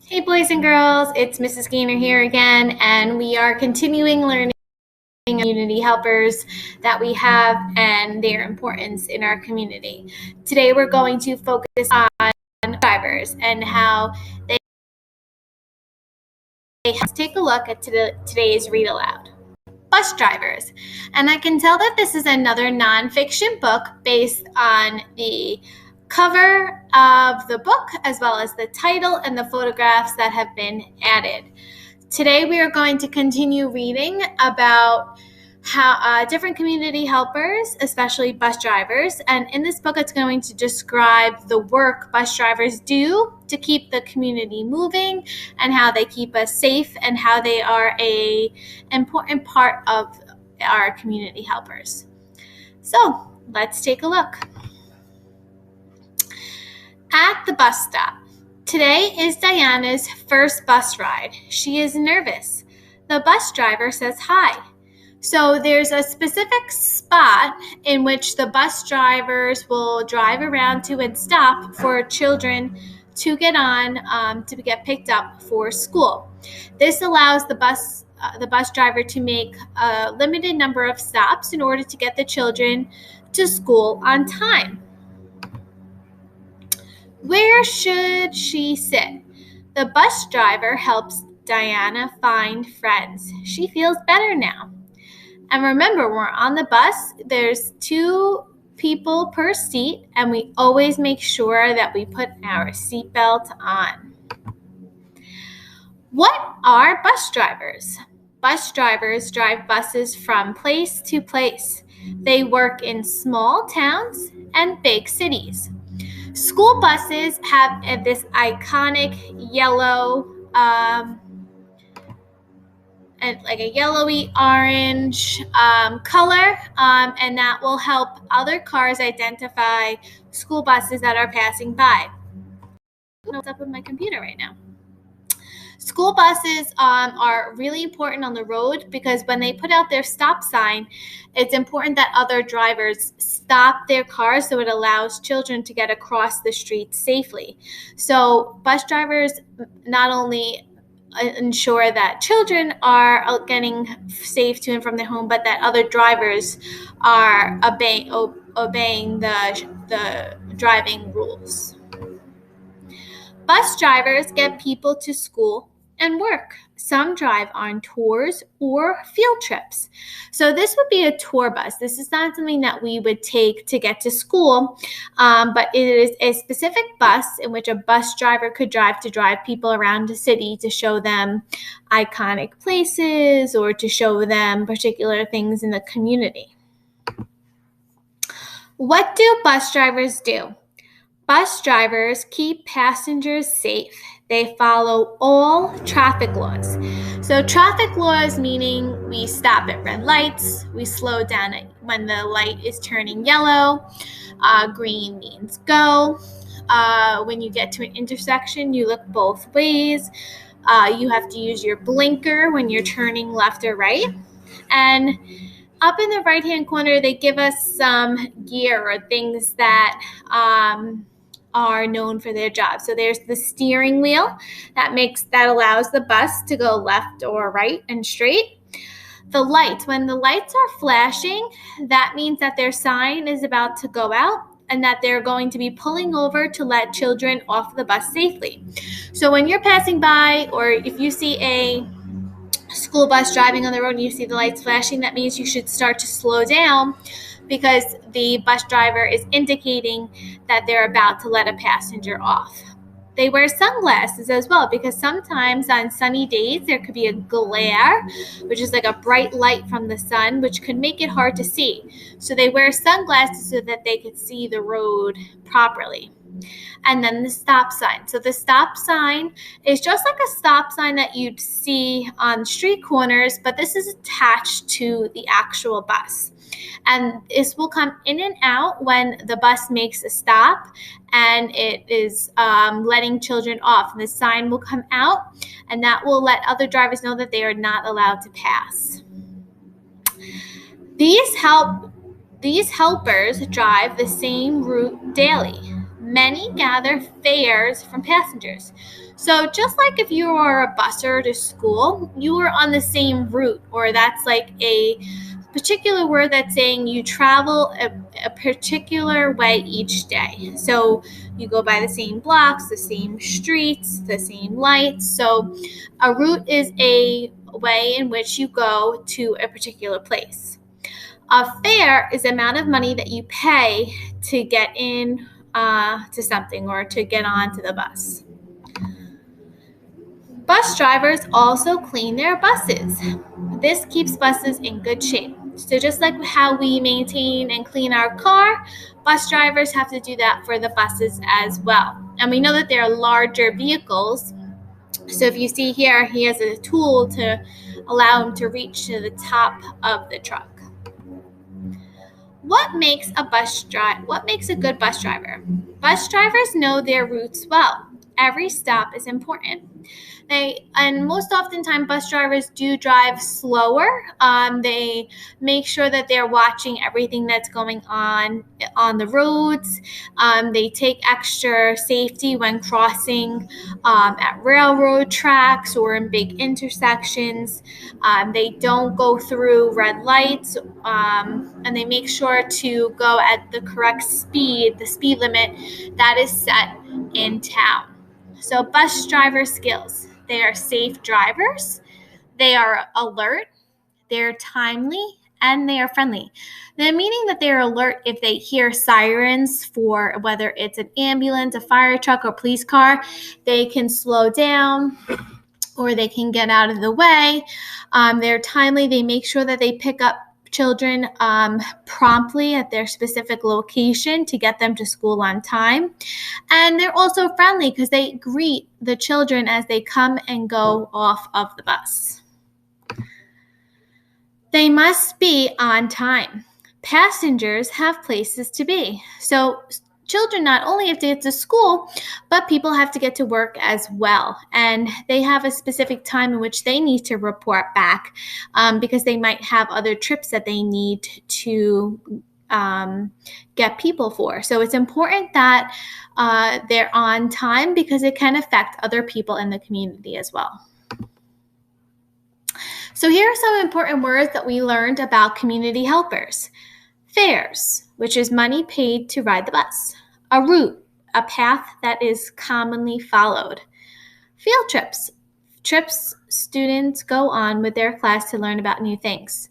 Hey boys and girls, it's Mrs. Gaynor here again, and we are continuing learning community helpers that we have and their importance in our community. Today we're going to focus on drivers and how they let's take a look at today's read aloud. Bus drivers. And I can tell that this is another nonfiction book based on the cover of the book as well as the title and the photographs that have been added. Today we are going to continue reading about how different community helpers, especially bus drivers, and in this book it's going to describe the work bus drivers do to keep the community moving and how they keep us safe and how they are an important part of our community helpers. So let's take a look. At the bus stop. Today is Diana's first bus ride. She is nervous. The bus driver says hi. So there's a specific spot in which the bus drivers will drive around to and stop for children to get on to get picked up for school. This allows the bus driver to make a limited number of stops in order to get the children to school on time. Where should she sit? The bus driver helps Diana find friends. She feels better now. And remember, we're on the bus. There's 2 people per seat, and we always make sure that we put our seatbelt on. What are bus drivers? Bus drivers drive buses from place to place. They work in small towns and big cities. School buses have this iconic yellow, like a yellowy orange color, and that will help other cars identify school buses that are passing by. What's up with my computer right now? School buses are really important on the road because when they put out their stop sign, it's important that other drivers stop their cars so it allows children to get across the street safely. So bus drivers not only ensure that children are getting safe to and from their home, but that other drivers are obeying the driving rules. Bus drivers get people to school and work. Some drive on tours or field trips. So this would be a tour bus. This is not something that we would take to get to school, but it is a specific bus in which a bus driver could drive people around the city to show them iconic places or to show them particular things in the community. What do bus drivers do? Bus drivers keep passengers safe. They follow all traffic laws. So traffic laws meaning we stop at red lights, we slow down when the light is turning yellow, green means go. When you get to an intersection, you look both ways. You have to use your blinker when you're turning left or right. And up in the right-hand corner, they give us some gear or things that are known for their job. So there's the steering wheel that allows the bus to go left or right and straight. The lights, when the lights are flashing, that means that their sign is about to go out and that they're going to be pulling over to let children off the bus safely. So when you're passing by, or if you see a school bus driving on the road and you see the lights flashing, that means you should start to slow down because the bus driver is indicating that they're about to let a passenger off. They wear sunglasses as well because sometimes on sunny days there could be a glare, which is like a bright light from the sun, which could make it hard to see. So they wear sunglasses so that they could see the road properly. And then the stop sign. So the stop sign is just like a stop sign that you'd see on street corners, but this is attached to the actual bus. And this will come in and out when the bus makes a stop and it is letting children off. And the sign will come out and that will let other drivers know that they are not allowed to pass. These helpers drive the same route daily. Many gather fares from passengers. So just like if you are a busser to school, you are on the same route, or that's like a particular word that's saying you travel a particular way each day. So you go by the same blocks, the same streets, the same lights. So a route is a way in which you go to a particular place. A fare is the amount of money that you pay to get in to something or to get onto the bus. Bus drivers also clean their buses. This keeps buses in good shape. So just like how we maintain and clean our car, bus drivers have to do that for the buses as well. And we know that they're larger vehicles. So if you see here, he has a tool to allow him to reach to the top of the truck. What makes a good bus driver? Bus drivers know their routes well. Every stop is important. And most oftentimes bus drivers do drive slower. They make sure that they're watching everything that's going on the roads. They take extra safety when crossing at railroad tracks or in big intersections. They don't go through red lights, and they make sure to go at the correct speed, the speed limit that is set in town. So bus driver skills. They are safe drivers, they are alert, they're timely, and they are friendly. The meaning that they're alert if they hear sirens for whether it's an ambulance, a fire truck, or police car, they can slow down or they can get out of the way. They're timely. They make sure that they pick up children promptly at their specific location to get them to school on time. And they're also friendly because they greet the children as they come and go off of the bus. They must be on time. Passengers have places to be. So children not only have to get to school, but people have to get to work as well. And they have a specific time in which they need to report back because they might have other trips that they need to get people for. So it's important that they're on time because it can affect other people in the community as well. So here are some important words that we learned about community helpers. Fares, which is money paid to ride the bus. A route, a path that is commonly followed. Field trips, trips students go on with their class to learn about new things.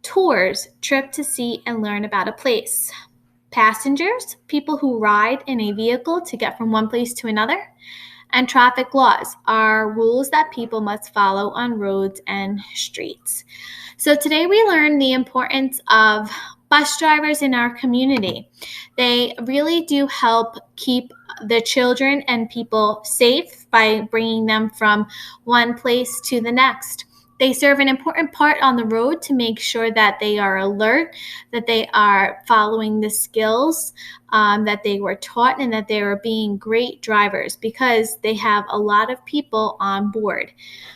Tours, trip to see and learn about a place. Passengers, people who ride in a vehicle to get from one place to another. And traffic laws are rules that people must follow on roads and streets. So today we learned the importance of bus drivers in our community. They really do help keep the children and people safe by bringing them from one place to the next. They serve an important part on the road to make sure that they are alert, that they are following the skills that they were taught, and that they are being great drivers because they have a lot of people on board.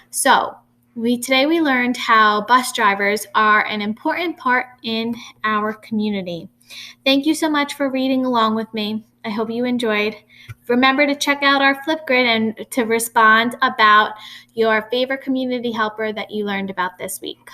So today we learned how bus drivers are an important part in our community. Thank you so much for reading along with me. I hope you enjoyed. Remember to check out our Flipgrid and to respond about your favorite community helper that you learned about this week.